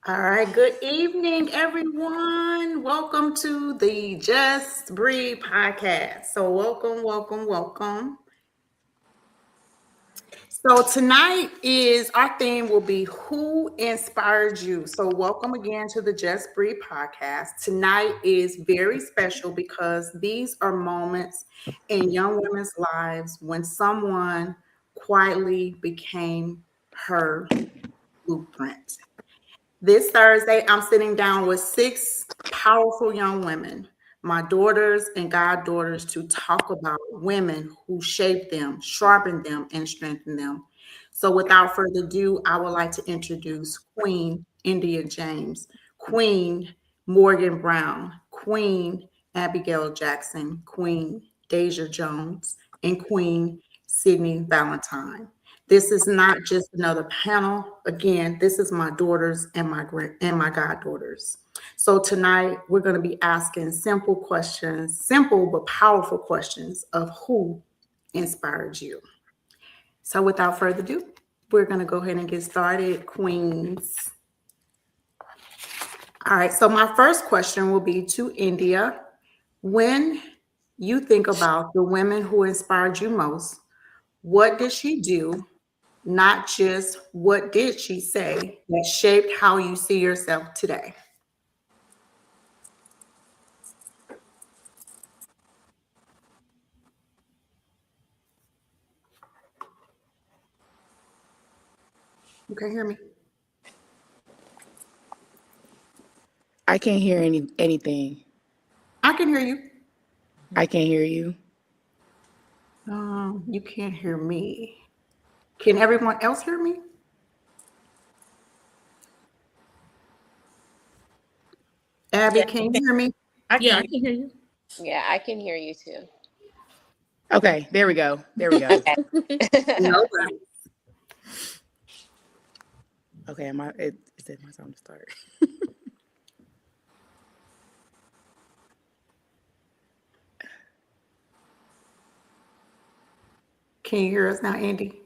All right, good evening, everyone. Welcome to the Just Breathe podcast. So, welcome. So, tonight is our theme will be who inspired you. So, welcome again to the Just Breathe podcast. Tonight is very special because these are moments in young women's lives when someone quietly became her blueprint. This Thursday, I'm sitting down with six powerful young women, my daughters and goddaughters, to talk about women who shaped them, sharpened them, and strengthened them. So, without further ado, I would like to introduce Queen India James, Queen Morgan Brown, Queen Abigail Jackson, Queen Deja Jones, and Queen Sydney Valentine. This is not just another panel. Again, this is my daughters and my goddaughters. So tonight we're going to be asking simple questions, simple but powerful questions of who inspired you. So without further ado, we're going to go ahead and get started, queens. All right, so my first question will be to India. When you think about the women who inspired you most, what did she do, not just what did she say, that shaped how you see yourself today? You can hear me? I can't hear anything. I can hear you. I can't hear you. You can't hear me. Can everyone else hear me? Abby, Yeah, can you hear me? I Yeah, I can. can hear you. Yeah, I can hear you too. Okay, there we go. There we go. Okay. No. Okay, is it my time to start? Can you hear us now, Andy?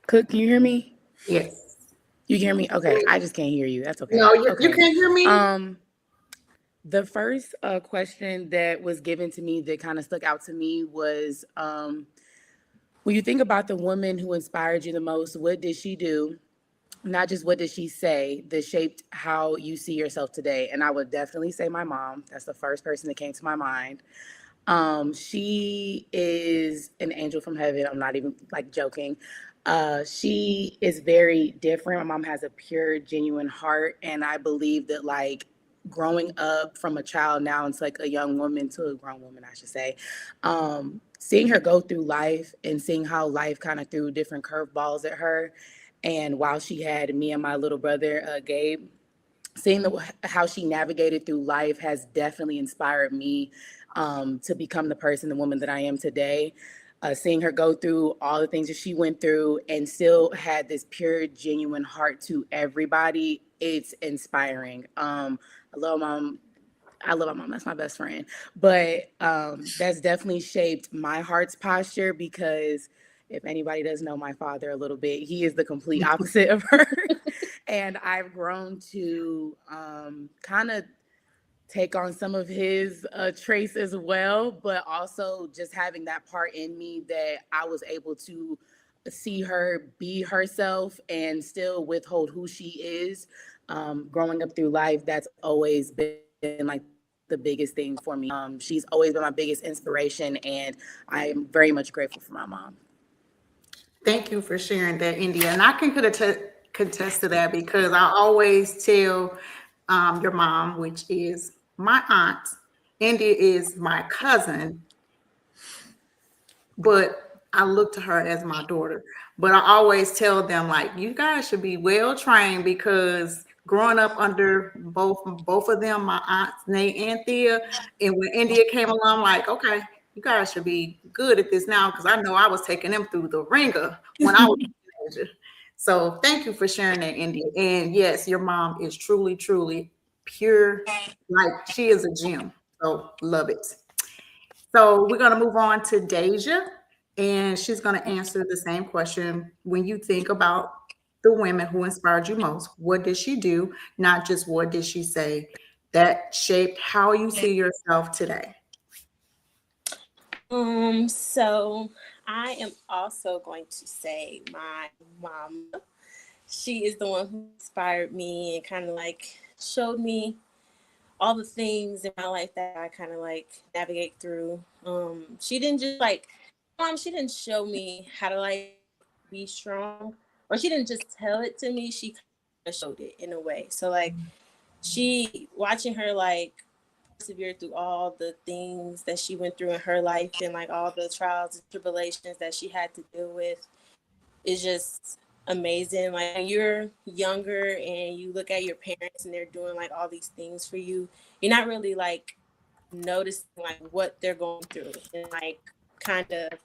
Cook, can you hear me? Yes. You can hear me? Okay, I just can't hear you. That's okay. No, you Okay. can't hear me? The first question that was given to me that kind of stuck out to me was when you think about the woman who inspired you the most, what did she do? Not just what did she say that shaped how you see yourself today. And I would definitely say my mom. That's the first person that came to my mind. She is an angel from heaven. I'm not even like joking. She is very different. My mom has a pure, genuine heart. And I believe that like growing up from a child now into like a young woman to a grown woman, I should say, seeing her go through life and seeing how life kind of threw different curveballs at her. And while she had me and my little brother, Gabe, seeing how she navigated through life has definitely inspired me to become the person, the woman that I am today. Seeing her go through all the things that she went through and still had this pure, genuine heart to everybody, it's inspiring. I love mom. I love my mom. That's my best friend. But that's definitely shaped my heart's posture because if anybody does know my father a little bit, he is the complete opposite of her. And I've grown to kind of take on some of his traits as well, but also just having that part in me that I was able to see her be herself and still withhold who she is. Growing up through life, that's always been like the biggest thing for me. She's always been my biggest inspiration, and I'm very much grateful for my mom. Thank you for sharing that, India. And I can contest to that because I always tell your mom, which is my aunt, India is my cousin, but I look to her as my daughter. But I always tell them, like, you guys should be well trained because growing up under both of them, my aunts Nate and Thea, and when India came along, I'm like, okay, you guys should be good at this now because I know I was taking them through the ringer when I was a teenager. So thank you for sharing that, India. And yes, your mom is truly, truly pure, like she is a gem. So love it. So we're going to move on to Deja, and she's going to answer the same question. When you think about the women who inspired you most, what did she do? Not just what did she say that shaped how you see yourself today. So I am also going to say my mom. She is the one who inspired me and kind of like showed me all the things in my life that I kind of like navigate through. She didn't just like, she didn't show me how to like be strong, or she didn't just tell it to me. She kind of showed it in a way. So like, she watching her like persevere through all the things that she went through in her life and like all the trials and tribulations that she had to deal with is just amazing. Like when you're younger and you look at your parents and they're doing like all these things for you, you're not really like noticing like what they're going through and like kind of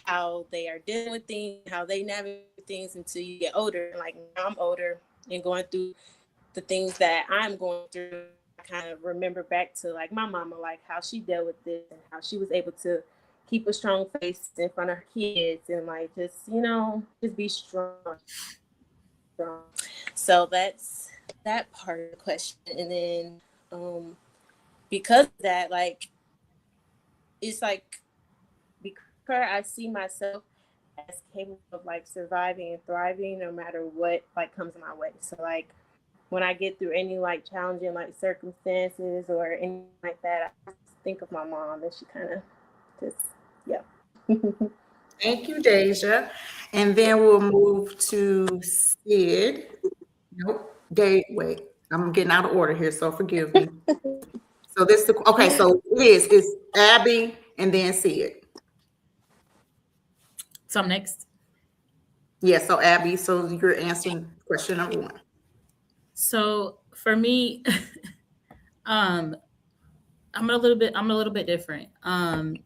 how they are dealing with things, how they navigate things until you get older. Like now I'm older and going through the things that I'm going through. I kind of remember back to like my mama, like how she dealt with this and how she was able to keep a strong face in front of her kids and like just, just be strong. So that's that part of the question. And then because of that, like it's like because I see myself as capable of like surviving and thriving no matter what like comes my way. So like when I get through any like challenging like circumstances or anything like that, I just think of my mom and she kind of just, yeah. Thank you, Deja. And then we'll move to Sid. Nope. Wait, I'm getting out of order here, so forgive me. So okay, so it's Abby and then Sid. So I'm next. Yeah, so Abby, so you're answering question number one. So for me, um, I'm a little bit different.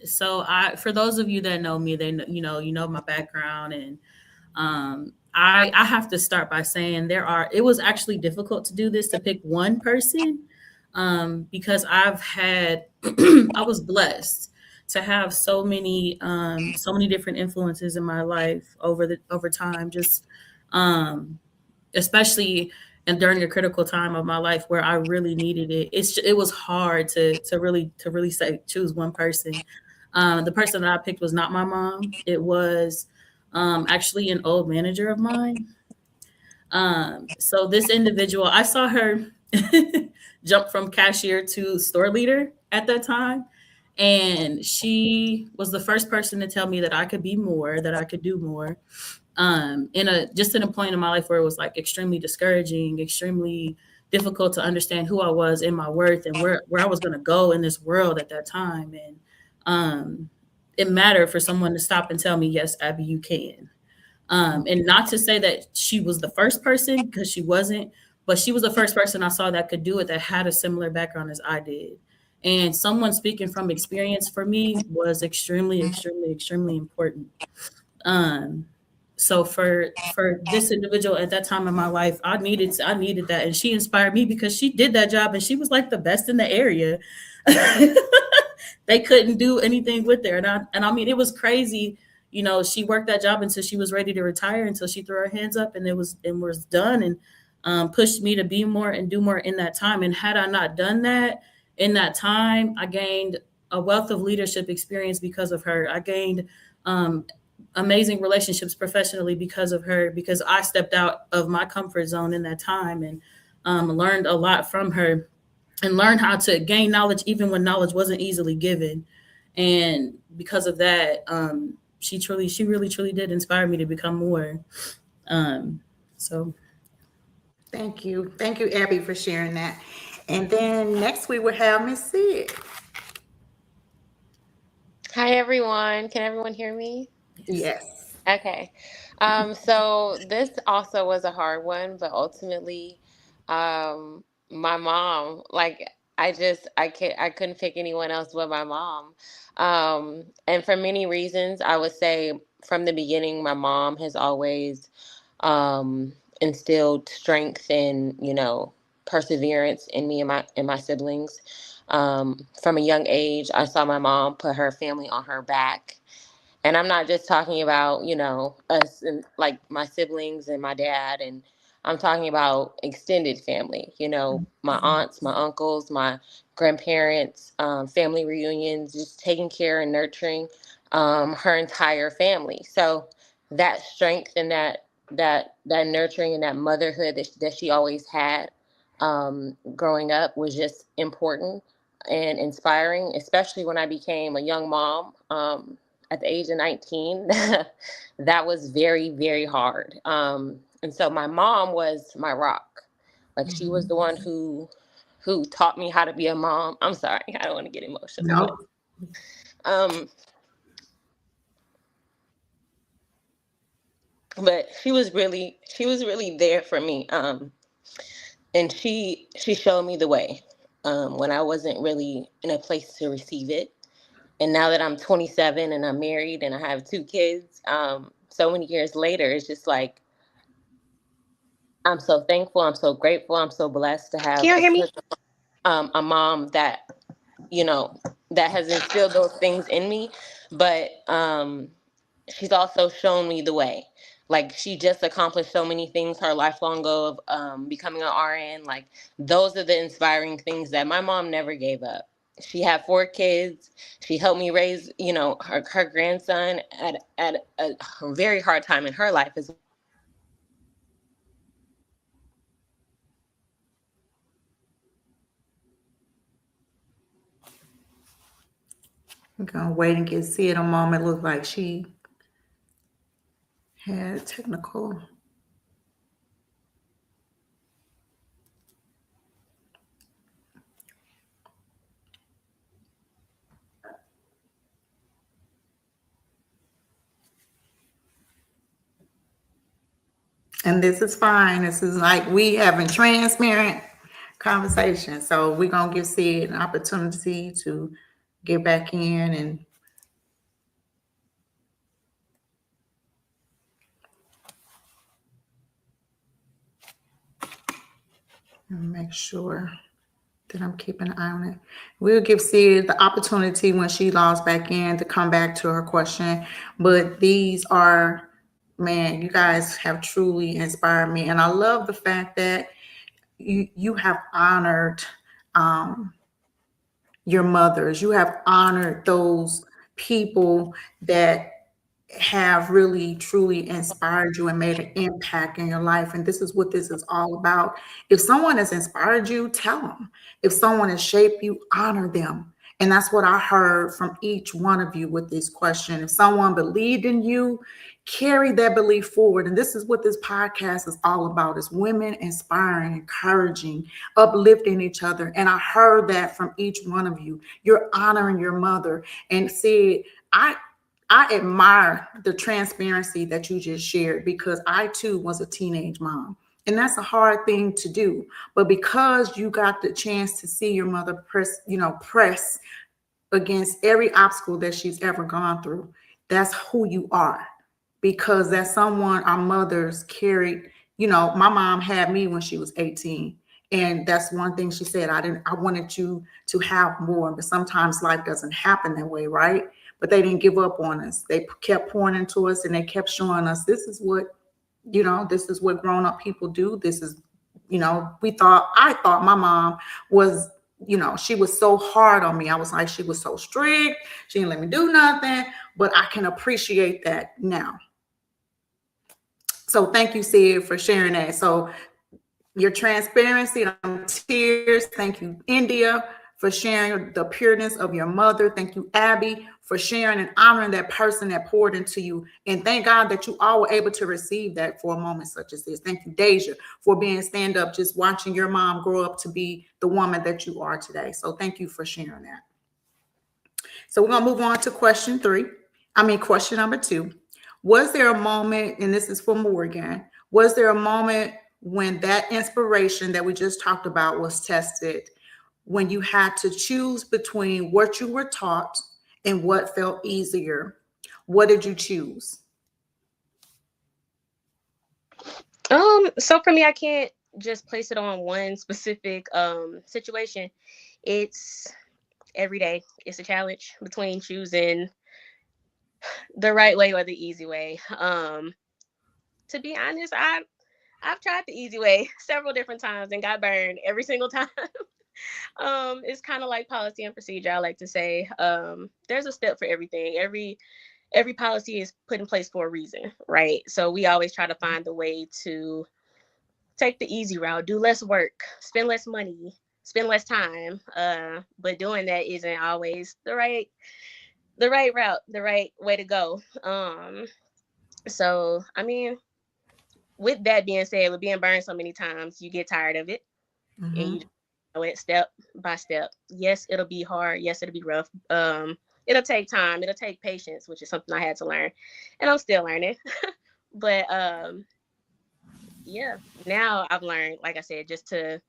So for those of you that know me, they know, you know my background, and I have to start by saying it was actually difficult to do this, to pick one person, because I was blessed to have so many different influences in my life over time, just, especially and during a critical time of my life where I really needed it. It was hard to really say choose one person. The person that I picked was not my mom. It was actually an old manager of mine. So this individual, I saw her jump from cashier to store leader at that time. And she was the first person to tell me that I could be more, that I could do more. In a point in my life where it was like extremely discouraging, extremely difficult to understand who I was in my worth and where I was going to go in this world at that time. And it mattered for someone to stop and tell me, yes, Abby, you can. And not to say that she was the first person, because she wasn't, but she was the first person I saw that could do it, that had a similar background as I did. And someone speaking from experience for me was extremely, extremely, extremely important. Um, so for this individual at that time in my life, I needed that, and she inspired me because she did that job and she was like the best in the area. They couldn't do anything with her, and I mean it was crazy. She worked that job until she was ready to retire, until she threw her hands up and was done, and pushed me to be more and do more in that time. And had I not done that in that time, I gained a wealth of leadership experience because of her. I gained amazing relationships professionally because of her, because I stepped out of my comfort zone in that time, and learned a lot from her, and learned how to gain knowledge even when knowledge wasn't easily given. And because of that, she really truly did inspire me to become more. So Thank you, Abby, for sharing that. And then next we will have Miss Sid. Hi, everyone. Can everyone hear me? Yes. Okay. So this also was a hard one, but ultimately, my mom, like I couldn't pick anyone else but my mom. And for many reasons, I would say from the beginning, my mom has always, instilled strength in, perseverance in me and my siblings. From a young age, I saw my mom put her family on her back. And I'm not just talking about, us and like my siblings and my dad, and I'm talking about extended family, my aunts, my uncles, my grandparents, family reunions, just taking care and nurturing her entire family. So that strength and that nurturing and that motherhood that she always had growing up was just important and inspiring, especially when I became a young mom. At the age of 19, that was very, very hard. And so my mom was my rock. Like she was the one who taught me how to be a mom. I'm sorry, I don't want to get emotional, No. um, but she was really there for me. And she showed me the way when I wasn't really in a place to receive it. And now that I'm 27 and I'm married and I have 2 kids, so many years later, it's just like I'm so thankful, I'm so grateful, I'm so blessed to have Can y'all hear me? a mom that you know that has instilled those things in me, but she's also shown me the way. Like she just accomplished so many things. Her lifelong goal of becoming an RN, like those are the inspiring things that my mom never gave up. She had 4 kids. She helped me raise, her grandson at a very hard time in her life as We're gonna wait and see it a moment. Look like she had technical. And this is fine. This is like we having transparent conversation. So we're gonna give Sid an opportunity to get back in and make sure that I'm keeping an eye on it. We'll give Sid the opportunity when she logs back in to come back to her question. But these are, man, you guys have truly inspired me. And I love the fact that you have honored your mothers. You have honored those people that have really truly inspired you and made an impact in your life. And this is what this is all about. If someone has inspired you, tell them. If someone has shaped you, honor them. And that's what I heard from each one of you with this question. If someone believed in you, carry that belief forward. And this is what this podcast is all about, is women inspiring, encouraging, uplifting each other. And I heard that from each one of you. You're honoring your mother. And said, I admire the transparency that you just shared, because I too was a teenage mom. And that's a hard thing to do. But because you got the chance to see your mother press against every obstacle that she's ever gone through, that's who you are. Because that's someone our mothers carried. My mom had me when she was 18. And that's one thing she said, I wanted you to have more, but sometimes life doesn't happen that way, right? But they didn't give up on us. They kept pouring into us and they kept showing us this is what grown-up people do. This is, I thought my mom was, she was so hard on me. I was like, she was so strict. She didn't let me do nothing, but I can appreciate that now. So thank you, Sid, for sharing that. So your transparency, tears. Thank you, India, for sharing the pureness of your mother. Thank you, Abby, for sharing and honoring that person that poured into you. And thank God that you all were able to receive that for a moment such as this. Thank you, Deja, for being stand up, just watching your mom grow up to be the woman that you are today. So thank you for sharing that. So we're going to move on to question number 2. Was there a moment, and this is for Morgan, was there a moment when that inspiration that we just talked about was tested, when you had to choose between what you were taught and what felt easier? What did you choose? So for me, I can't just place it on one specific situation, it's every day. It's a challenge between choosing the right way or the easy way. To be honest, I've tried the easy way several different times and got burned every single time. It's kind of like policy and procedure. I like to say, there's a step for everything. Every policy is put in place for a reason, right? So we always try to find the way to take the easy route, do less work, spend less money, spend less time. But doing that isn't always the right route, the right way to go. So I mean, with that being said, with being burned so many times, you get tired of it and you Mm-hmm. just know it step by step. Yes, it'll be hard. Yes, it'll be rough. It'll take time. It'll take patience, which is something I had to learn, and I'm still learning. But yeah, now I've learned, like I said, just to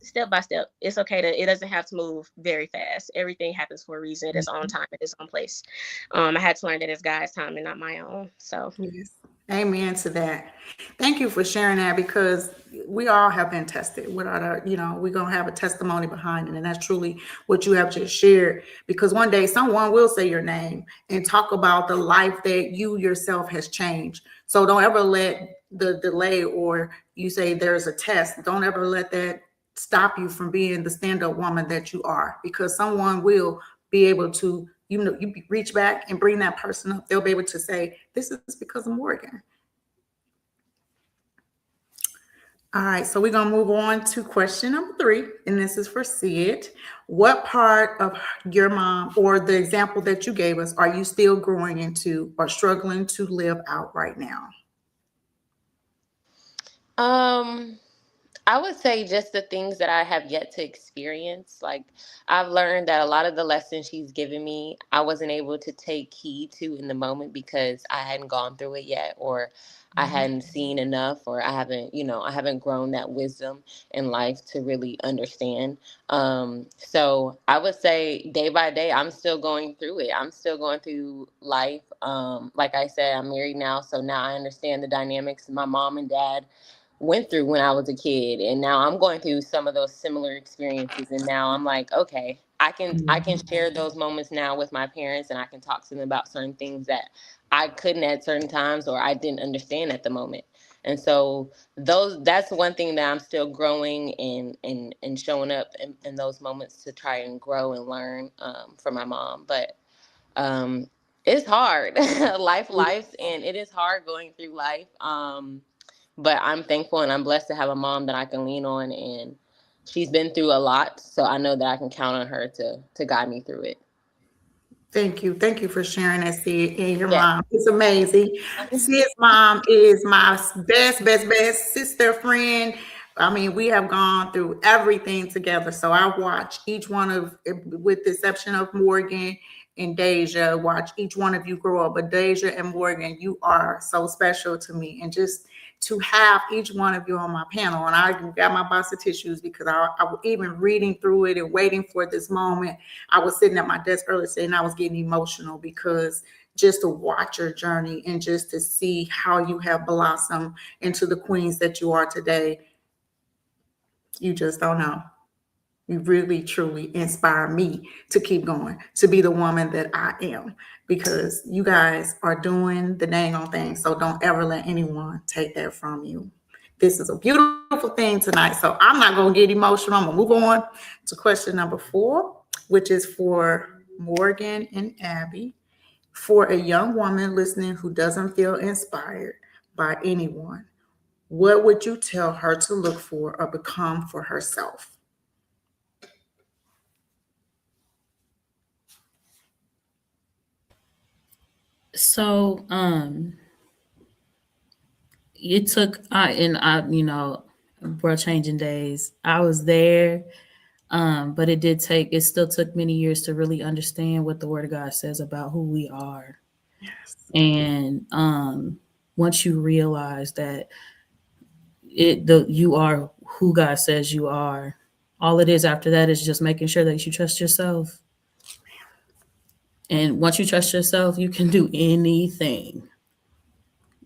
step by step. It's okay to. It doesn't have to move very fast. Everything happens for a reason. At its own time. At its own place. I had to learn that it's God's time and not my own. So Yes. Amen to that. Thank you for sharing that because we all have been tested without our, we're going to have a testimony behind it. And that's truly what you have just shared because one day someone will say your name and talk about the life that you yourself has changed. So don't ever let the delay or you say there's a test. Don't ever let that stop you from being the stand-up woman that you are because someone will be able to you reach back and bring that person up. They'll be able to say, this is because of Morgan. All right, so we're gonna move on to question number 3, and this is for Sid. What part of your mom or the example that you gave us are you still growing into or struggling to live out right now? Um, I would say just the things that I have yet to experience. Like, I've learned that a lot of the lessons she's given me, I wasn't able to take heed to in the moment because I hadn't gone through it yet, or I hadn't seen enough, or I haven't grown that wisdom in life to really understand. So I would say day by day, I'm still going through it. I'm still going through life. Like I said, I'm married now, so now I understand the dynamics my mom and dad went through when I was a kid, and now I'm going through some of those similar experiences, and now I'm like, okay, I can share those moments now with my parents, and I can talk to them about certain things that I couldn't at certain times or I didn't understand at the moment. And so that's one thing that I'm still growing and showing up in those moments to try and grow and learn from my mom. But um it's hard. Life, and it is hard going through life. But I'm thankful and I'm blessed to have a mom that I can lean on, and she's been through a lot, so I know that I can count on her to guide me through it. Thank you. Thank you for sharing that, Sid. And your Yeah. mom. It's amazing. Sid's mom is my best sister friend. I mean, we have gone through everything together. So I watch each one of, with the exception of Morgan and Deja, watch each one of you grow up. But Deja and Morgan, you are so special to me. And just to have each one of you on my panel, and I got my box of tissues because I was even reading through it and waiting for this moment. I was sitting at my desk earlier today and I was getting emotional because just to watch your journey and just to see how you have blossomed into the queens that you are today, you just don't know. You really, truly inspire me to keep going, to be the woman that I am, because you guys are doing the dang on thing. So don't ever let anyone take that from you. This is a beautiful thing tonight. So I'm not going to get emotional. I'm going to move on to question number 4, which is for Morgan and Abby. For a young woman listening who doesn't feel inspired by anyone, what would you tell her to look for or become for herself? So it took we're changing days. I was there, but it still took many years to really understand what the word of God says about who we are. Yes. And once you realize that you are who God says you are, all it is after that is just making sure that you trust yourself. And once you trust yourself, you can do anything.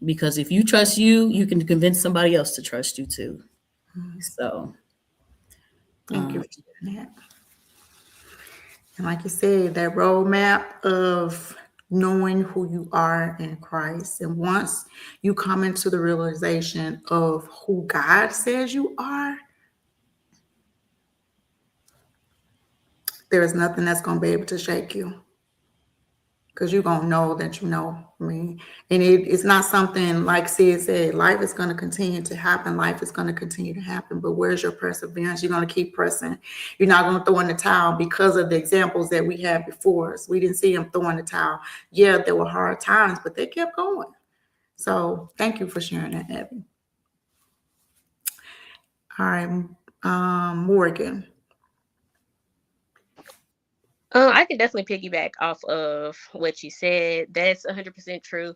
Because if you trust you, you can convince somebody else to trust you too. So Thank you for sharing that. And like you said, that roadmap of knowing who you are in Christ. And once you come into the realization of who God says you are, there is nothing that's going to be able to shake you. Because you're going to know that you know. I mean, and it's not something like Sid said, life is going to continue to happen. Life is going to continue to happen. But where's your perseverance? You're going to keep pressing. You're not going to throw in the towel because of the examples that we had before us. We didn't see them throwing the towel. Yeah, there were hard times, but they kept going. So thank you for sharing that, Abby. All right, Morgan. I can definitely piggyback off of what you said. That's 100% true.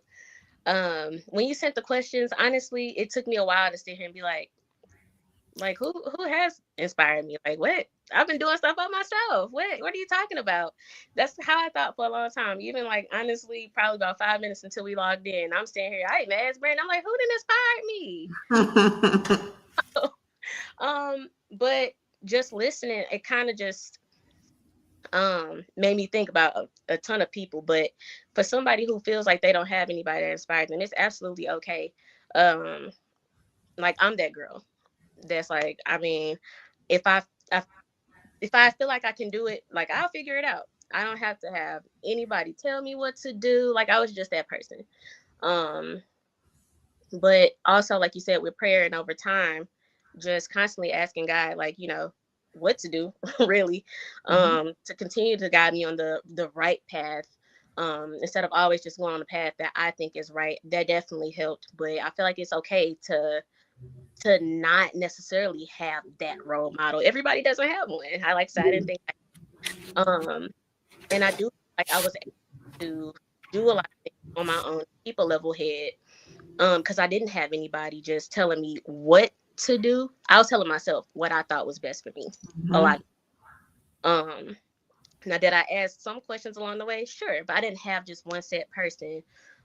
When you sent the questions, honestly, it took me a while to sit here and be like who has inspired me? Like what? I've been doing stuff by myself. What are you talking about? That's how I thought for a long time. Even like honestly, probably about 5 minutes until we logged in. I'm standing here, I even asked Brandon, I'm like, who didn't inspire me? But just listening, it kind of just made me think about a ton of people. But for somebody who feels like they don't have anybody that inspires them, it's absolutely okay. um like I'm that girl that's like, I mean, if I if I feel like I can do it, like I'll figure it out. I don't have to have anybody tell me what to do. Like I was just that person. um but also, like you said, with prayer and over time, just constantly asking God, like, what to do, really, to continue to guide me on the right path, instead of always just going on the path that I think is right. That definitely helped. But I feel like it's okay to not necessarily have that role model. Everybody doesn't have one. I like said, I didn't think and I do like I was able to do a lot of things on my own, keep a level head, because I didn't have anybody just telling me what to do. I was telling myself what I thought was best for me a lot. um Now, did I ask some questions along the way? Sure, but I didn't have just one set person,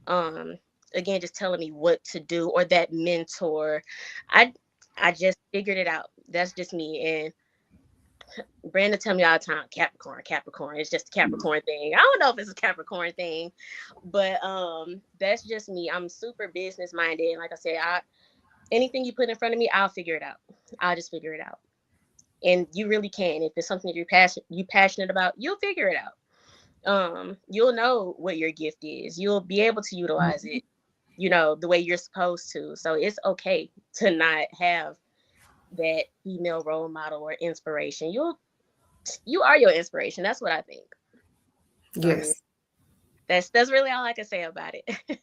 um again, just telling me what to do, or that mentor. I i just figured it out. That's just me. And Brandon tell me all the time, Capricorn, Capricorn. It's just a Capricorn thing. I don't know if it's a Capricorn thing, but that's just me. I'm super business minded, and like I said, I anything you put in front of me, I'll figure it out. I'll just figure it out. And you really can. If it's something that you passionate about, you'll figure it out. You'll know what your gift is. You'll be able to utilize it, the way you're supposed to. So it's okay to not have that female role model or inspiration. You are your inspiration. That's what I think. So I mean, Yes. that's really all I can say about it.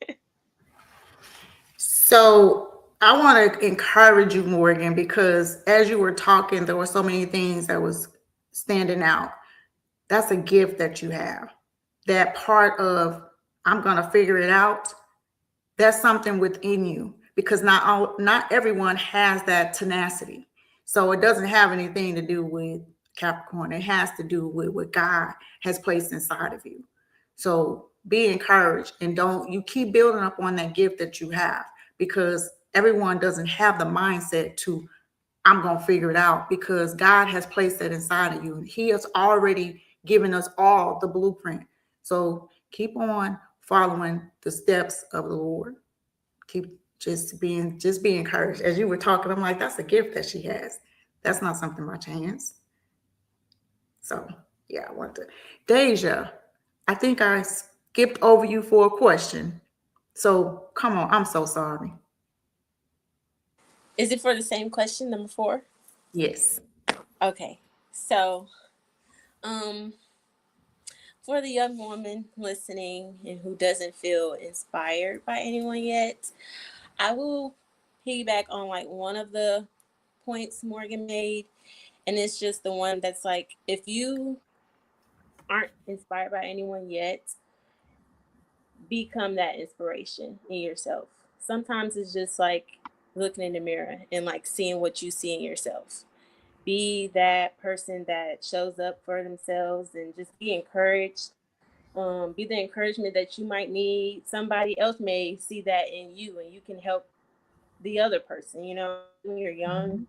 So I want to encourage you, Morgan, because as you were talking, there were so many things that was standing out. That's a gift that you have. That part of I'm gonna figure it out. That's something within you because not everyone has that tenacity. So it doesn't have anything to do with Capricorn. It has to do with what God has placed inside of you. So be encouraged and don't you keep building up on that gift that you have because everyone doesn't have the mindset to I'm going to figure it out because God has placed that inside of you. He has already given us all the blueprint. So keep on following the steps of the Lord. Keep just be encouraged. As you were talking, I'm like, that's a gift that she has. That's not something by chance. So yeah, I want to. Deja, I think I skipped over you for a question. So come on, I'm so sorry. Is it for the same question, number 4? Yes. Okay. So, um, for the young woman listening and who doesn't feel inspired by anyone yet, I will piggyback on like one of the points Morgan made, and it's just the one that's like, if you aren't inspired by anyone yet, become that inspiration in yourself. Sometimes it's just like looking in the mirror and like seeing what you see in yourself. Be that person that shows up for themselves and just be encouraged. Be the encouragement that you might need. Somebody else may see that in you and you can help the other person. When you're young,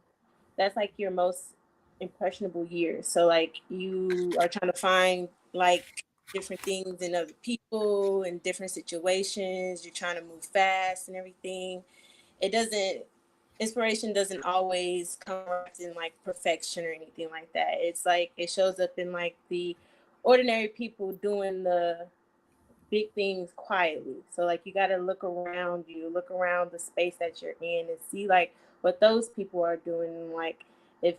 that's like your most impressionable years. So like you are trying to find like different things in other people and different situations. You're trying to move fast and everything. It doesn't inspiration doesn't always come wrapped in like perfection or anything like that. It's like it shows up in like the ordinary people doing the big things quietly. So like you got to look around you, look around the space that you're in and see like what those people are doing. Like if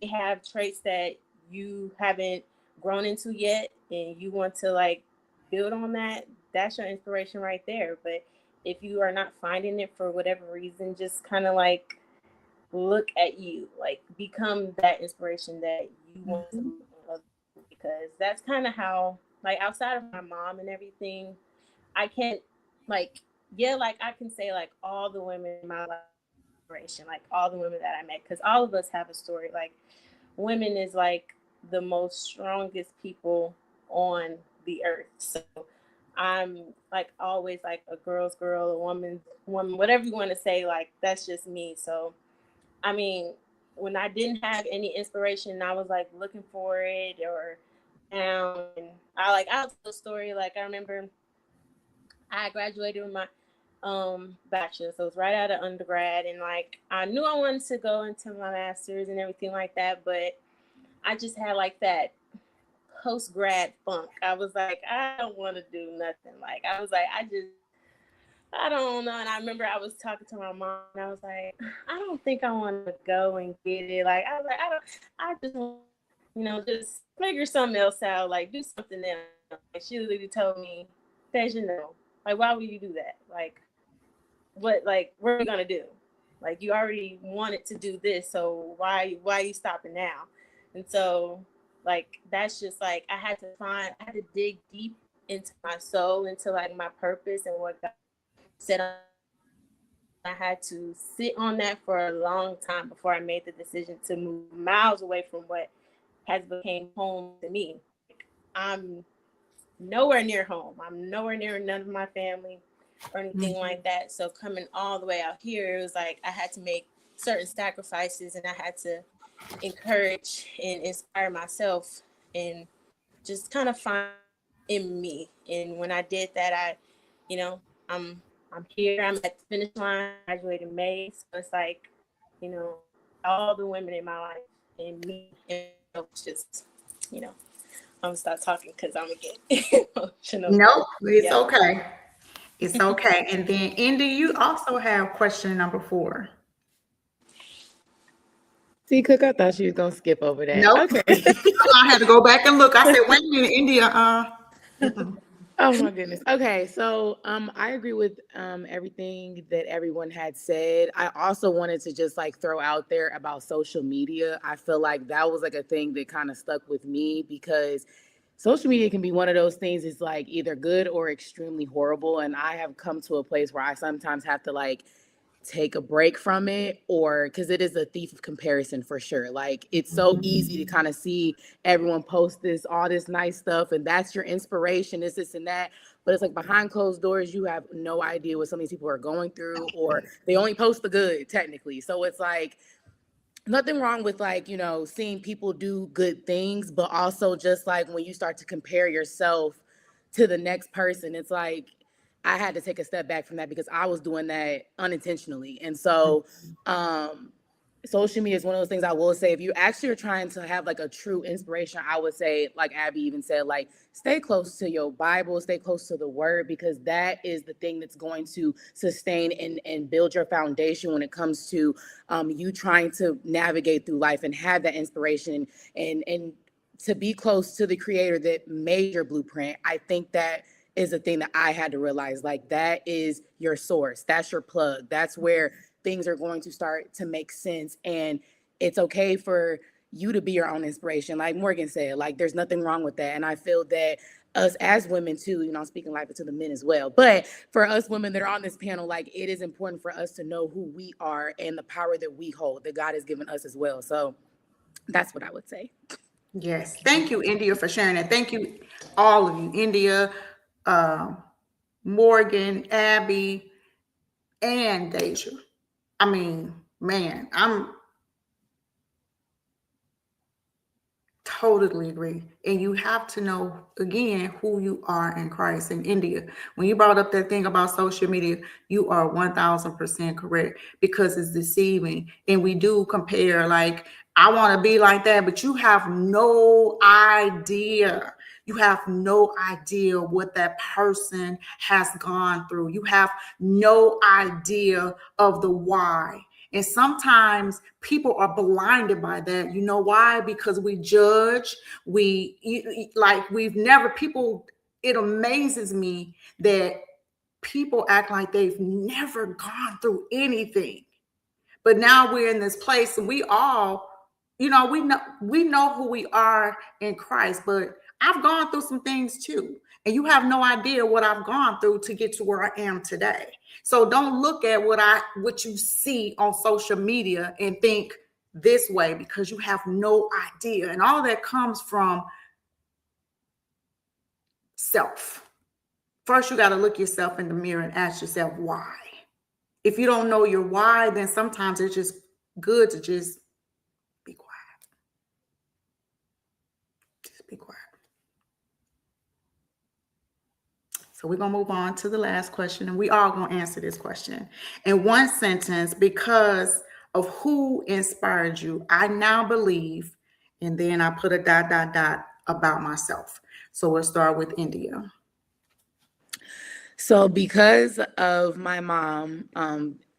they have traits that you haven't grown into yet and you want to like build on that, that's your inspiration right there. But if you are not finding it for whatever reason, just kind of like look at you, like become that inspiration that you want to Mhm. look at other people, because that's kind of how, like outside of my mom and everything, I can't like, yeah, like I can say like all the women in my life inspiration, like all the women that I met, because all of us have a story. Like women is like the most strongest people on the earth. So I'm like always like a girl's girl, a woman's woman, whatever you want to say. Like that's just me. So I mean, when I didn't have any inspiration, I was like looking for it or down. And I'll tell a story. Like I remember I graduated with my bachelor's, so it was right out of undergrad, and like I knew I wanted to go into my master's and everything like that, but I just had like that post grad funk. I was like, I don't want to do nothing. Like I was like, I don't know. And I remember I was talking to my mom and I was like, I don't think I want to go and get it. Like I was like, I just want, just figure something else out. Like do something else. Like, she literally told me, Deja, no. Like why would you do that? What are you gonna do? Like you already wanted to do this, so why are you stopping now? And so like that's just like I had to dig deep into my soul, into like my purpose and what God said. I had to sit on that for a long time before I made the decision to move miles away from what has become home to me. I'm nowhere near home. I'm nowhere near none of my family or anything like that. So coming all the way out here, it was like I had to make certain sacrifices and I had to encourage and inspire myself and just kind of find in me. And when I did that, you know, I'm I'm here. I'm at the finish line. I graduated in May, so it's like, you know, all the women in my life and me, and it's just, you know, I'm gonna stop talking because I'm gonna get emotional. Nope, it's Yeah. okay. It's okay. And then, Indy, you also have question number 4. See, Cook, I thought she was gonna skip over that. Nope. Okay. I had to go back and look. I said, wait a minute, India. Mm-mm. Oh my goodness. Okay, so I agree with everything that everyone had said. I also wanted to just like throw out there about social media. I feel like that was like a thing that kind of stuck with me because social media can be one of those things. It's like either good or extremely horrible, and I have come to a place where I sometimes have to like take a break from it, or because it is a thief of comparison for sure. Like it's so easy to kind of see everyone post this all this nice stuff and that's your inspiration, this and that, but it's like behind closed doors you have no idea what some of these people are going through, or they only post the good technically. So it's like nothing wrong with like, seeing people do good things, but also just like when you start to compare yourself to the next person, it's like I had to take a step back from that because I was doing that unintentionally. And so social media is one of those things. I will say if you actually are trying to have like a true inspiration, I would say, like Abby even said, like stay close to your Bible, stay close to the word, because that is the thing that's going to sustain and build your foundation when it comes to you trying to navigate through life and have that inspiration and to be close to the creator that made your blueprint. I think that is a thing that I had to realize. Like that is your source. That's your plug. That's where things are going to start to make sense. And it's okay for you to be your own inspiration. Like Morgan said, like there's nothing wrong with that. And I feel that us as women too, I'm speaking life to the men as well. But for us women that are on this panel, like it is important for us to know who we are and the power that we hold, that God has given us as well. So that's what I would say. Yes. Thank you, India, for sharing that. Thank you, all of you, India, uh, Morgan, Abby, and Deja. I mean, man, Totally agree. And you have to know again who you are in Christ. In India, when you brought up that thing about social media, you are 1000% correct, because it's deceiving. And we do compare, like, I want to be like that, but you have no idea. You have no idea what that person has gone through. You have no idea of the why. And sometimes people are blinded by that. You know why? Because we judge. Like we've never, people, it amazes me that people act like they've never gone through anything. But now we're in this place and we all, we know who we are in Christ, but I've gone through some things too. And you have no idea what I've gone through to get to where I am today. So don't look at what you see on social media and think this way, because you have no idea. And all that comes from self. First, you got to look yourself in the mirror and ask yourself why. If you don't know your why, then sometimes it's just good to just be quiet. Just be quiet. So we're going to move on to the last question, and we are going to answer this question in one sentence. Because of who inspired you, I now believe, and then I put a ... about myself. So we'll start with India. So because of my mom,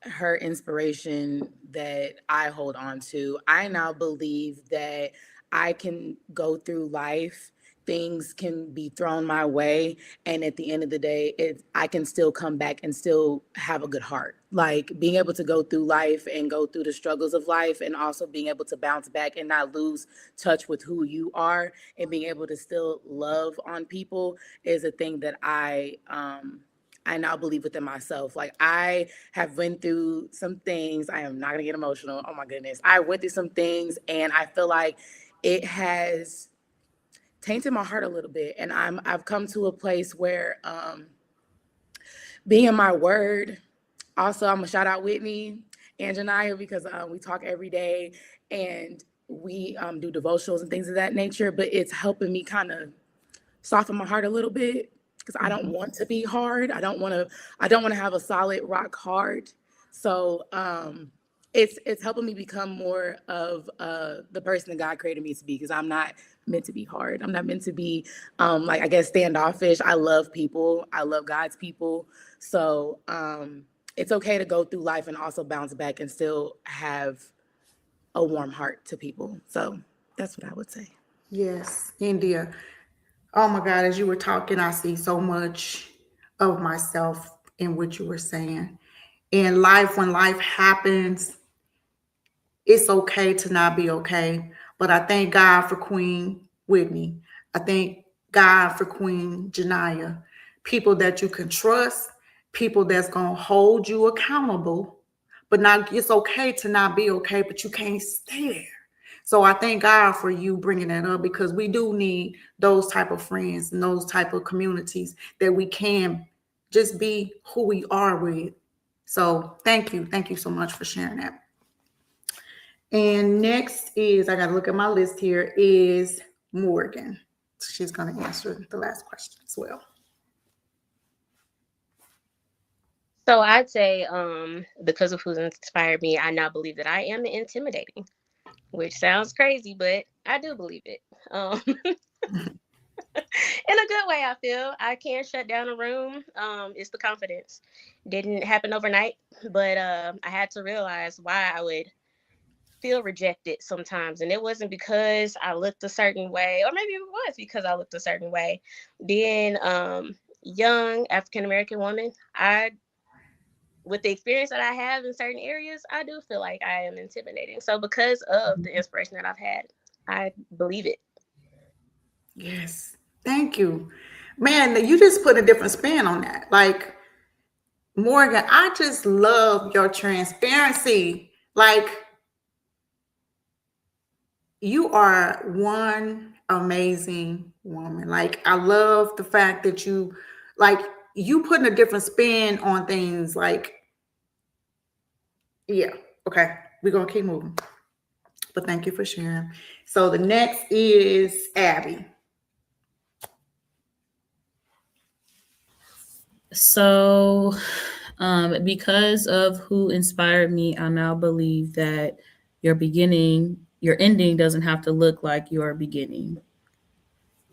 her inspiration that I hold on to, I now believe that I can go through life, things can be thrown my way, and at the end of the day, I can still come back and still have a good heart. Like being able to go through life and go through the struggles of life, and also being able to bounce back and not lose touch with who you are, and being able to still love on people is a thing that I now believe within myself. Like I have went through some things. I am not gonna get emotional. Oh my goodness. I went through some things and I feel like it has tainted my heart a little bit. And I've come to a place where being in my word. Also, I'm gonna shout out Whitney and Janiyah, because we talk every day and we do devotionals and things of that nature, but it's helping me kind of soften my heart a little bit, because I don't want to be hard. I don't want to have a solid rock hard. So it's helping me become more of the person that God created me to be, because I'm not meant to be hard. I'm not meant to be like, I guess, standoffish. I love people. I love God's people. So it's okay to go through life and also bounce back and still have a warm heart to people. So that's what I would say. Yes, India. Oh my God, as you were talking, I see so much of myself in what you were saying. In life, when life happens, it's okay to not be okay. But I thank God for Queen Whitney. I thank God for Queen Janiyah. People that you can trust, people that's going to hold you accountable. But now it's okay to not be okay, but you can't stay there. So I thank God for you bringing that up, because we do need those type of friends and those type of communities that we can just be who we are with. So thank you. Thank you so much for sharing that. And next is, I got to look at my list here, is Morgan. She's going to answer the last question as well. So I'd say, because of who's inspired me, I now believe that I am intimidating, which sounds crazy, but I do believe it. In a good way, I feel. I can shut down a room. It's the confidence. Didn't happen overnight, but I had to realize why I would feel rejected sometimes. And it wasn't because I looked a certain way, or maybe it was because I looked a certain way. Being young African American woman, with the experience that I have in certain areas, I do feel like I am intimidating. So because of the inspiration that I've had, I believe it. Yes. Thank you. Man, you just put a different spin on that. Like, Morgan, I just love your transparency. Like, you are one amazing woman. Like, I love the fact that you putting a different spin on things. Like, yeah, okay, we're gonna keep moving. But thank you for sharing. So the next is Abby. So, because of who inspired me, I now believe that your ending doesn't have to look like your beginning.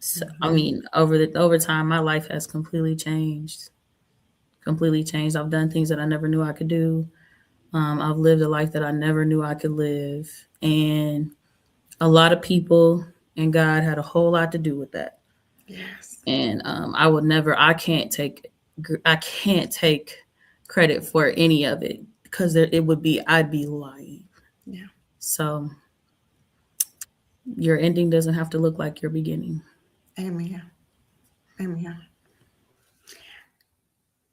So, I mean, over time, my life has completely changed. Completely changed. I've done things that I never knew I could do. I've lived a life that I never knew I could live, and a lot of people and God had a whole lot to do with that. Yes. And I can't take credit for any of it because I'd be lying. Yeah. So your ending doesn't have to look like your beginning. Amen. Amen.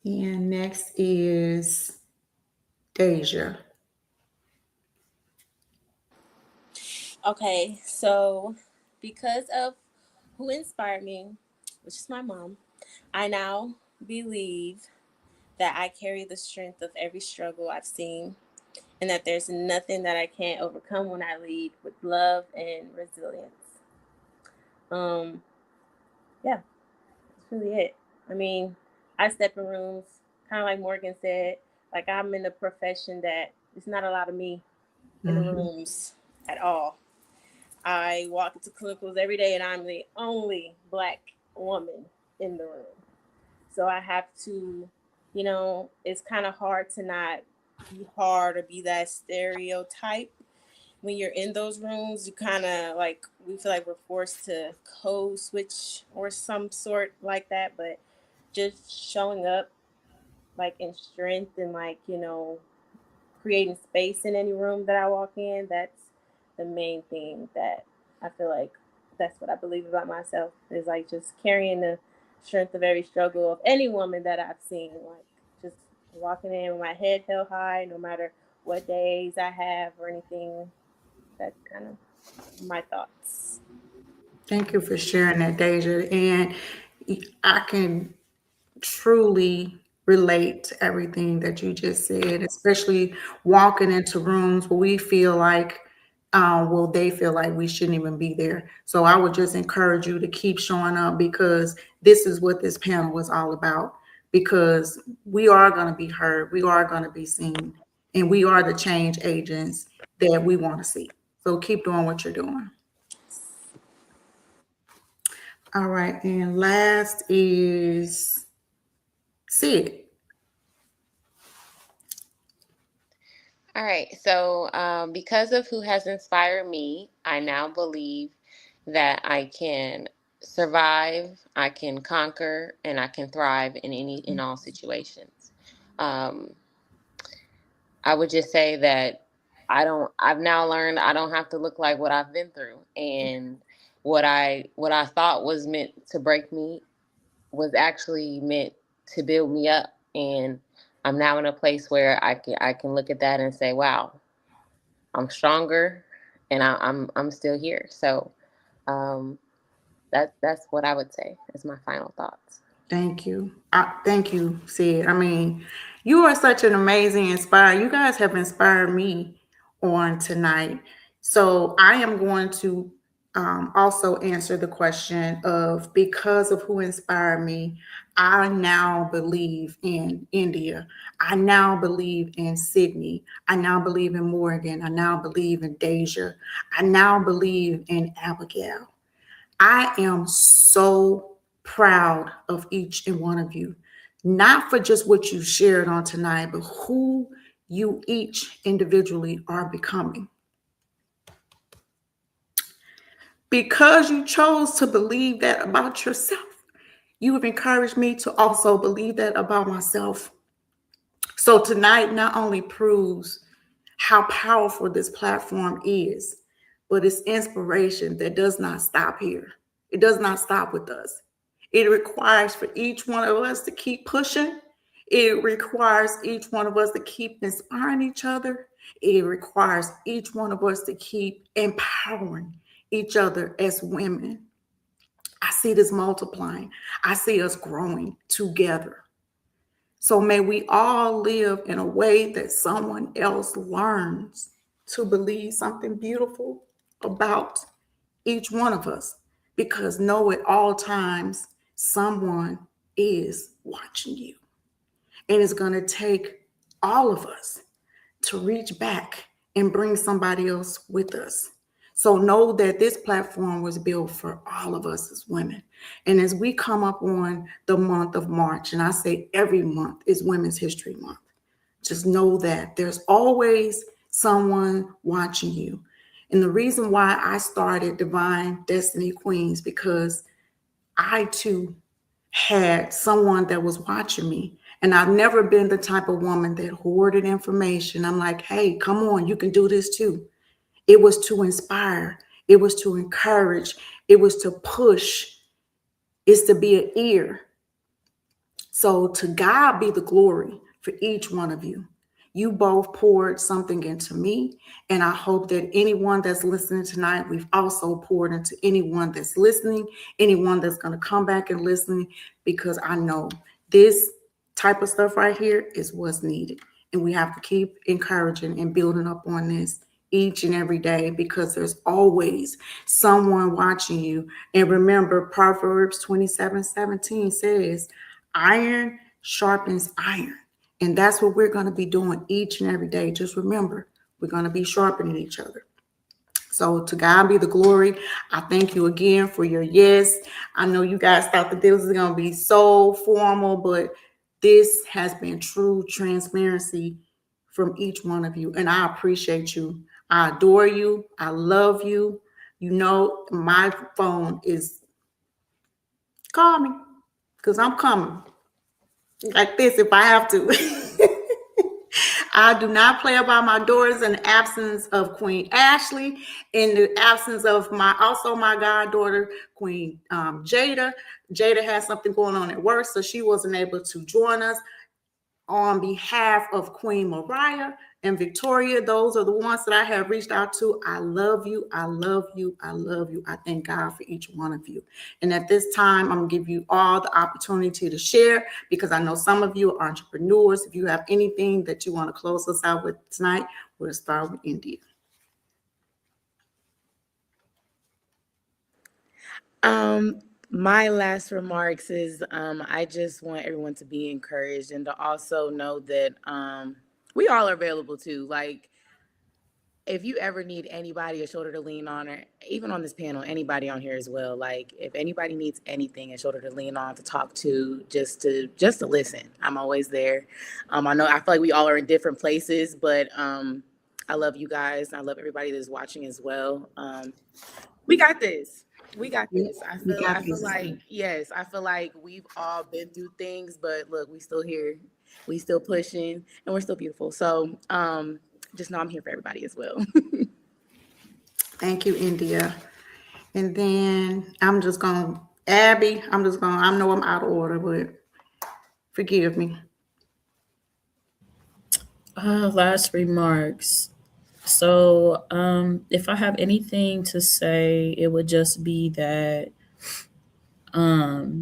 And next is Deja. Okay, so because of who inspired me, which is my mom, I now believe that I carry the strength of every struggle I've seen and that there's nothing that I can't overcome when I lead with love and resilience. Um, yeah, that's really it. I mean, I step in rooms, kind of like Morgan said, like I'm in a profession that it's not a lot of me in the Mhm. rooms at all. I walk into clinicals every day and I'm the only Black woman in the room. So I have to, it's kind of hard to not be hard or be that stereotype. When you're in those rooms, you kind of like, we feel like we're forced to code switch or some sort like that. But just showing up like in strength and like, creating space in any room that I walk in, that's the main thing that I feel like that's what I believe about myself is like just carrying the strength of every struggle of any woman that I've seen. Like just walking in with my head held high, no matter what days I have or anything. That's kind of my thoughts. Thank you for sharing that, Deja. And I can truly relate to everything that you just said, especially walking into rooms where we feel like, well, they feel like we shouldn't even be there. So I would just encourage you to keep showing up because this is what this panel was all about. Because we are going to be heard, we are going to be seen, and we are the change agents that we want to see. So keep doing what you're doing. All right, and last is Sid. All right. So, because of who has inspired me, I now believe that I can survive, I can conquer, and I can thrive in all situations. Um, I would just say that I've now learned I don't have to look like what I've been through, and what I thought was meant to break me was actually meant to build me up, and I'm now in a place where I can look at that and say, wow, I'm stronger, and I'm still here. So um, that's what I would say is my final thoughts. Thank you. Thank you, Sid. I mean, you are such an amazing inspire. You guys have inspired me on tonight. So I am going to also answer the question of because of who inspired me, I now believe in India. I now believe in Sydney. I now believe in Morgan. I now believe in Deja. I now believe in Abigail. I am so proud of each and one of you, not for just what you shared on tonight, but who you each individually are becoming. Because you chose to believe that about yourself, you have encouraged me to also believe that about myself. So tonight not only proves how powerful this platform is, but it's inspiration that does not stop here. It does not stop with us. It requires for each one of us to keep pushing. It requires each one of us to keep inspiring each other. It requires each one of us to keep empowering each other as women. I see this multiplying. I see us growing together. So may we all live in a way that someone else learns to believe something beautiful about each one of us, because know at all times someone is watching you. And it's going to take all of us to reach back and bring somebody else with us. So know that this platform was built for all of us as women. And as we come up on the month of March, and I say every month is Women's History Month, just know that there's always someone watching you. And the reason why I started Divine Destiny Queens, because I too had someone that was watching me. And I've never been the type of woman that hoarded information. I'm like, hey, come on, you can do this too. It was to inspire, it was to encourage, it was to push, it's to be an ear. So to God be the glory for each one of you. You both poured something into me, and I hope that anyone that's listening tonight, we've also poured into anyone that's listening, anyone that's going to come back and listen, because I know this type of stuff right here is what's needed. And we have to keep encouraging and building up on this each and every day, because there's always someone watching you. And remember, Proverbs 27:17 says, iron sharpens iron. And that's what we're going to be doing each and every day. Just remember, we're going to be sharpening each other. So to God be the glory. I thank you again for your yes. I know you guys thought that this was going to be so formal, but this has been true transparency from each one of you. And I appreciate you. I adore you. I love you. You know, my phone is, call me, because I'm coming like this if I have to. I do not play about my daughters in the absence of Queen Ashley, in the absence of my goddaughter, Queen Jada. Jada has something going on at work, so she wasn't able to join us. On behalf of Queen Mariah and Victoria, those are the ones that I have reached out to. I love you. I love you. I love you. I thank God for each one of you. And at this time, I'm going to give you all the opportunity to share, because I know some of you are entrepreneurs. If you have anything that you want to close us out with tonight, we'll start with India. My last remarks is I just want everyone to be encouraged and to also know that we all are available too. Like, if you ever need anybody, a shoulder to lean on, or even on this panel, anybody on here as well, like if anybody needs anything, a shoulder to lean on, to talk to, just to listen, I'm always there. I feel like we all are in different places, but I love you guys. I love everybody that's watching as well. We got this. We got this. I feel like, yes, I feel like we've all been through things, but look, we still here, we still pushing, and we're still beautiful. So just know I'm here for everybody as well. Thank you, India. And then I'm just going to, Abby, I know I'm out of order, but forgive me. Last remarks. So, if I have anything to say, it would just be that, a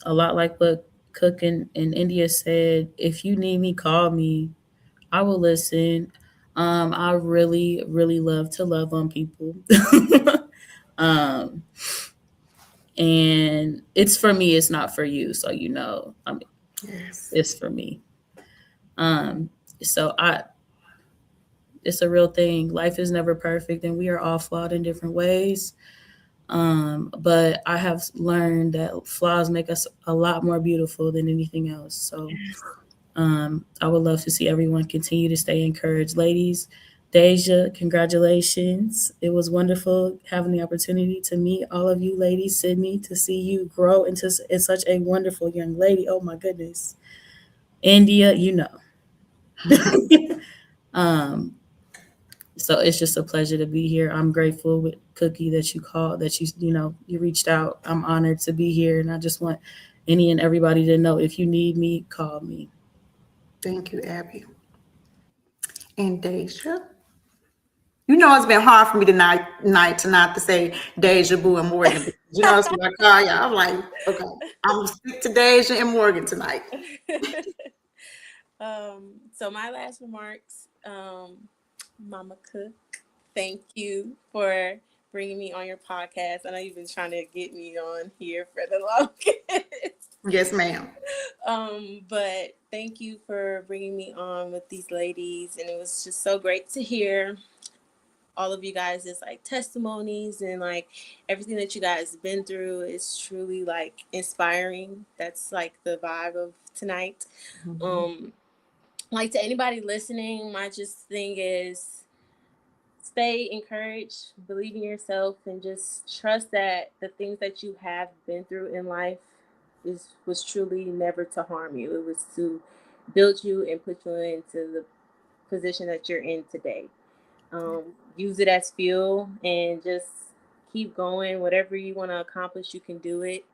lot like what Cook in India said, if you need me, call me. I will listen. I really, really love to love on people. um, and it's for me, it's not for you. So, Yes. it's for me. So it's a real thing. Life is never perfect and we are all flawed in different ways. But I have learned that flaws make us a lot more beautiful than anything else. So I would love to see everyone continue to stay encouraged. Ladies, Deja, congratulations. It was wonderful having the opportunity to meet all of you ladies. Sydney, to see you grow into such a wonderful young lady. Oh my goodness. India, so it's just a pleasure to be here. I'm grateful with Cookie that you called, that you reached out. I'm honored to be here, and I just want any and everybody to know, if you need me, call me. Thank you, Abby. And Deja. You know, it's been hard for me tonight to not to say Deja, Boo, and Morgan. You know, that's what I call y'all. I'm like, okay, I'm going to speak to Deja and Morgan tonight. So my last remarks Mama Cook, thank you for bringing me on your podcast. I know you've been trying to get me on here for the longest. Yes, ma'am. But thank you for bringing me on with these ladies, and it was just so great to hear all of you guys' like testimonies and like everything that you guys been through is truly like inspiring. That's like the vibe of tonight. Um, like to anybody listening, my just thing is stay encouraged, believe in yourself, and just trust that the things that you have been through in life was truly never to harm you. It was to build you and put you into the position that you're in today. Use it as fuel and just keep going. Whatever you want to accomplish, you can do it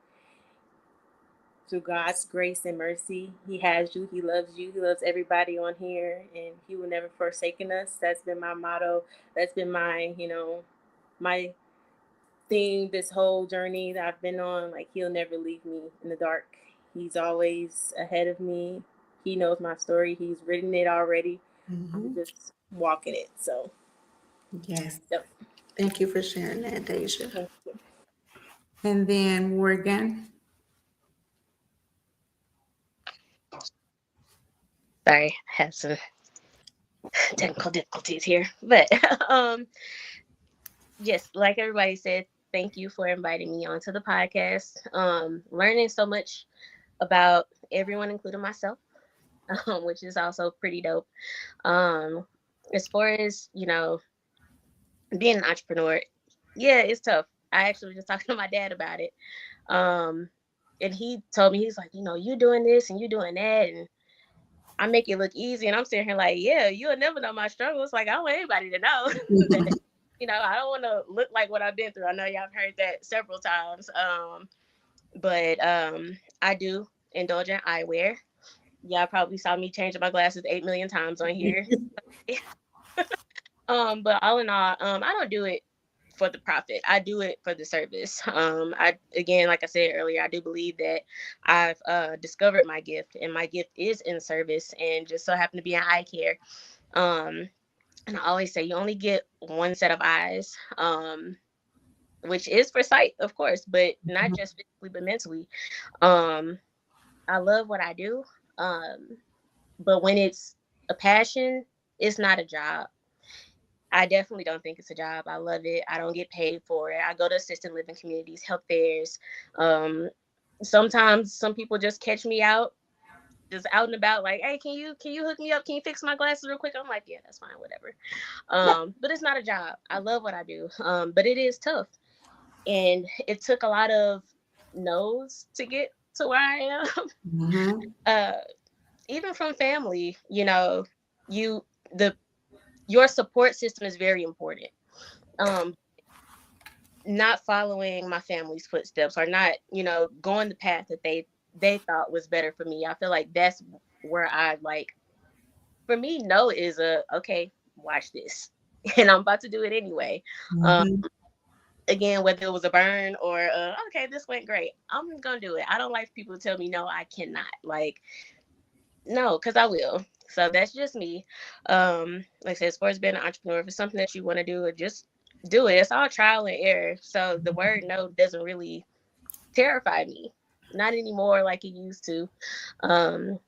through God's grace and mercy. He has you. He loves you. He loves everybody on here, and He will never forsaken us. That's been my motto. That's been my, my thing this whole journey that I've been on. Like He'll never leave me in the dark. He's always ahead of me. He knows my story. He's written it already. I'm just walking it. So, Yes. yep. Thank you for sharing that, Deja. Thank you. And then Morgan. Sorry, I have some technical difficulties here. But yes, like everybody said, thank you for inviting me onto the podcast. Learning so much about everyone, including myself, which is also pretty dope. As far as, being an entrepreneur, yeah, it's tough. I actually was just talking to my dad about it. And he told me, he's like, you doing this and you doing that, and I make it look easy. And I'm sitting here like, yeah, you'll never know my struggles. Like, I don't want anybody to know that, I don't want to look like what I've been through. I know y'all have heard that several times. But I do indulge in eyewear. Y'all probably saw me changing my glasses 8 million times on here. But all in all, I don't do it for the profit. I do it for the service. Again, like I said earlier, I do believe that I've discovered my gift, and my gift is in service, and just so happen to be in eye care. And I always say you only get one set of eyes, which is for sight, of course, but not just physically, but mentally. I love what I do, but when it's a passion, it's not a job. I definitely don't think it's a job. I love it. I don't get paid for it. I go to assisted living communities, health fairs. Sometimes some people just catch me out, just out and about, like, hey, can you hook me up? Can you fix my glasses real quick? I'm like, yeah, that's fine, whatever. But it's not a job. I love what I do. But it is tough. And it took a lot of no's to get to where I am. Even from family, your support system is very important. Not following my family's footsteps, or not, going the path that they thought was better for me. I feel like that's where for me, no is okay, watch this. And I'm about to do it anyway. Again, whether it was a burn or okay, this went great, I'm gonna do it. I don't like people to tell me no, I cannot. Like, no, because I will. So that's just me. Like I said, as far as being an entrepreneur, if it's something that you want to do, just do it. It's all trial and error. So the word no doesn't really terrify me. Not anymore like it used to. The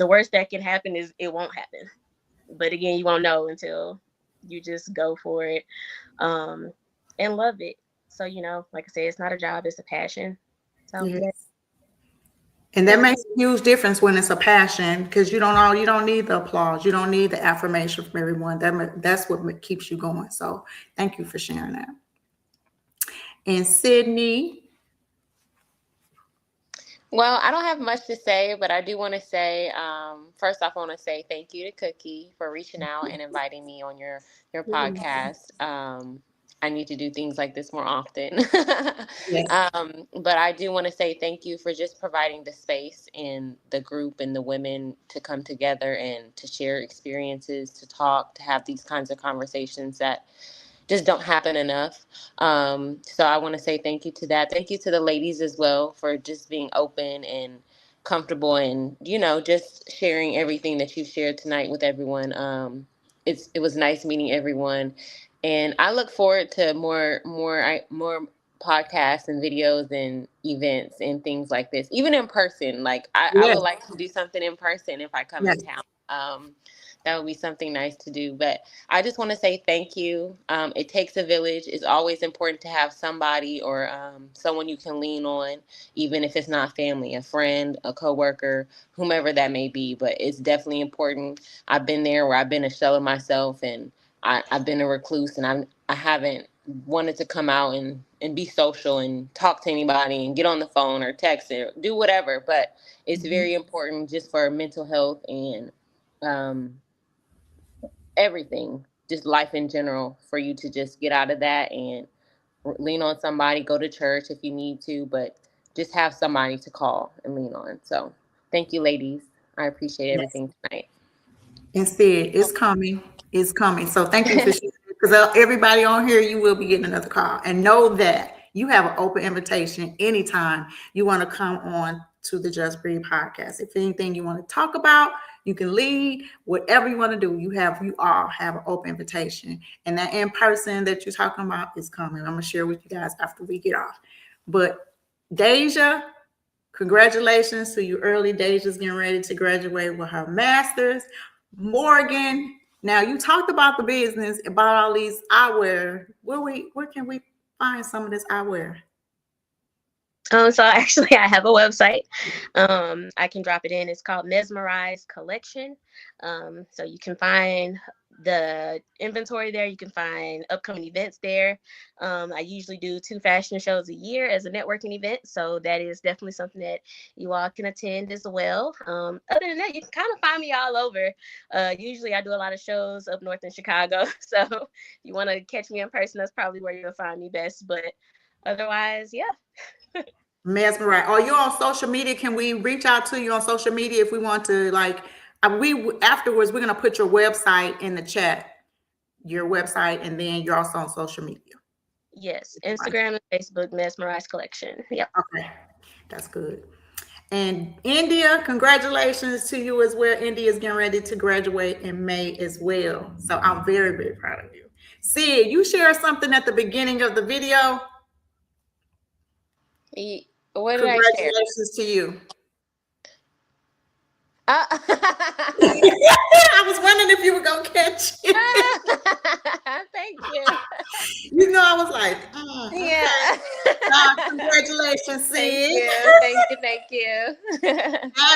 worst that can happen is it won't happen. But again, you won't know until you just go for it, and love it. So, like I said, it's not a job, it's a passion. So Yes. And that makes a huge difference when it's a passion, because you don't need the applause, you don't need the affirmation from everyone. That's what keeps you going. So thank you for sharing that. And Sydney. Well, I don't have much to say, but I do want to say, first off, I want to say thank you to Cookie for reaching out and inviting me on your podcast. I need to do things like this more often. Yes. But I do want to say thank you for just providing the space in the group and the women to come together and to share experiences, to talk, to have these kinds of conversations that just don't happen enough. So I want to say thank you to that. Thank you to the ladies as well for just being open and comfortable and, just sharing everything that you've shared tonight with everyone. it was nice meeting everyone, and I look forward to more podcasts and videos and events and things like this, even in person. Like I Yes, would like to do something in person if I come in yes, town. That would be something nice to do. But I just want to say thank you. It takes a village. It's always important to have somebody or someone you can lean on, even if it's not family, a friend, a coworker, whomever that may be. But it's definitely important. I've been there where I've been a shell of myself, and I've been a recluse, and I haven't wanted to come out and be social and talk to anybody and get on the phone or text or do whatever. But it's mhm, very important just for mental health and um, everything, just life in general, for you to just get out of that and lean on somebody, go to church if you need to, but just have somebody to call and lean on. So thank you, ladies. I appreciate yes. everything tonight. Instead, it's coming. It's coming. So thank you for sharing. Because everybody on here, you will be getting another call. And know that you have an open invitation anytime you want to come on to the Just Breathe podcast. If anything you want to talk about, you can lead whatever you want to do. You all have an open invitation. And that in person that you're talking about is coming. I'm gonna share with you guys after we get off. But Deja, congratulations to you early. Deja's getting ready to graduate with her master's. Morgan, now you talked about the business, about all these eyewear. Where can we find some of this eyewear? So actually, I have a website. I can drop it in. It's called Mesmerize Collection. So you can find the inventory there. You can find upcoming events there. I usually do 2 fashion shows a year as a networking event. So that is definitely something that you all can attend as well. Other than that, you can kind of find me all over. Usually I do a lot of shows up north in Chicago. So if you want to catch me in person, that's probably where you'll find me best. But otherwise, yeah. Mesmerize. Are you on social media? Can we reach out to you on social media if we want to, like, we afterwards we're gonna put your website in the chat, your website, and then you're also on social media. Yes, Instagram and Facebook, Mesmerize Collection. Yep. Okay, that's good. And India, congratulations to you as well. India is getting ready to graduate in May as well. So I'm very, very proud of you. Sid, you shared something at the beginning of the video. What did I share? Congratulations to you. Uh, I was wondering if you were going to catch it. Thank you. You know, I was like, Yeah. okay. Congratulations, Thank Sid. you. Thank you.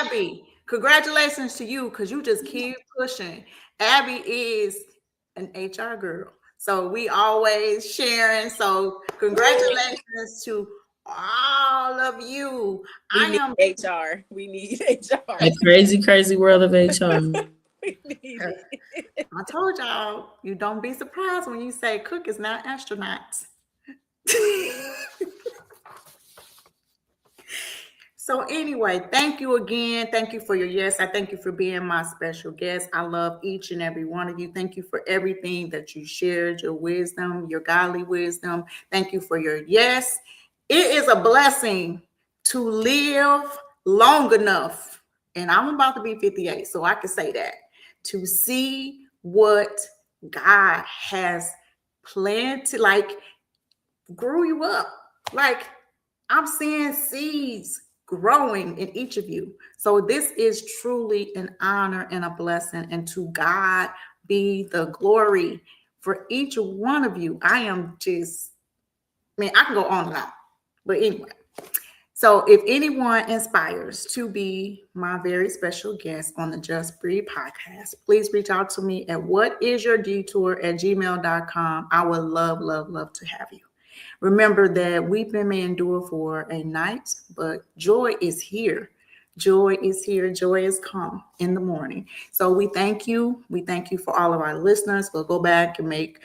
Abby, congratulations to you because you just keep pushing. Abby is an HR girl. So we always sharing. So congratulations to all of you. We I need am HR. We need HR. A crazy, crazy world of HR. We need it. I told y'all, you don't be surprised when you say Cook is not astronauts. So anyway, thank you again. Thank you for your yes. I thank you for being my special guest. I love each and every one of you. Thank you for everything that you shared, your wisdom, your godly wisdom. Thank you for your yes. It is a blessing to live long enough, and I'm about to be 58, so I can say that, to see what God has planned to, like, grew you up. Like, I'm seeing seeds growing in each of you. So this is truly an honor and a blessing. And to God be the glory for each one of you. I am just, I can go on and on. But anyway, so if anyone inspires to be my very special guest on the Just Breathe podcast, please reach out to me at whatisyourdetour@gmail.com. I would love, love, love to have you. Remember that weeping may endure for a night, but joy is here. Joy is here. Joy is come in the morning. So we thank you. We thank you for all of our listeners. We'll go back and make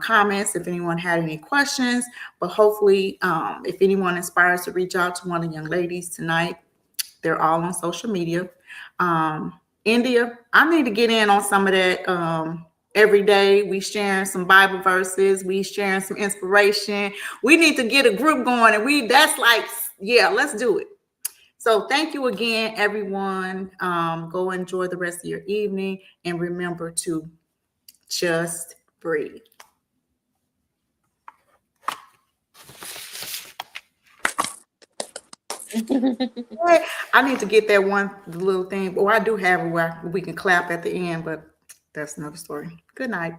comments if anyone had any questions. But hopefully, if anyone inspires to reach out to one of the young ladies tonight, they're all on social media. India, I need to get in on some of that. Every day we sharing some Bible verses, we sharing some inspiration. We need to get a group going, and that's like, yeah, let's do it. So thank you again, everyone. Go enjoy the rest of your evening, and remember to Just breathe. I need to get that one little thing. Oh, I do have it where we can clap at the end, but that's another story. Good night.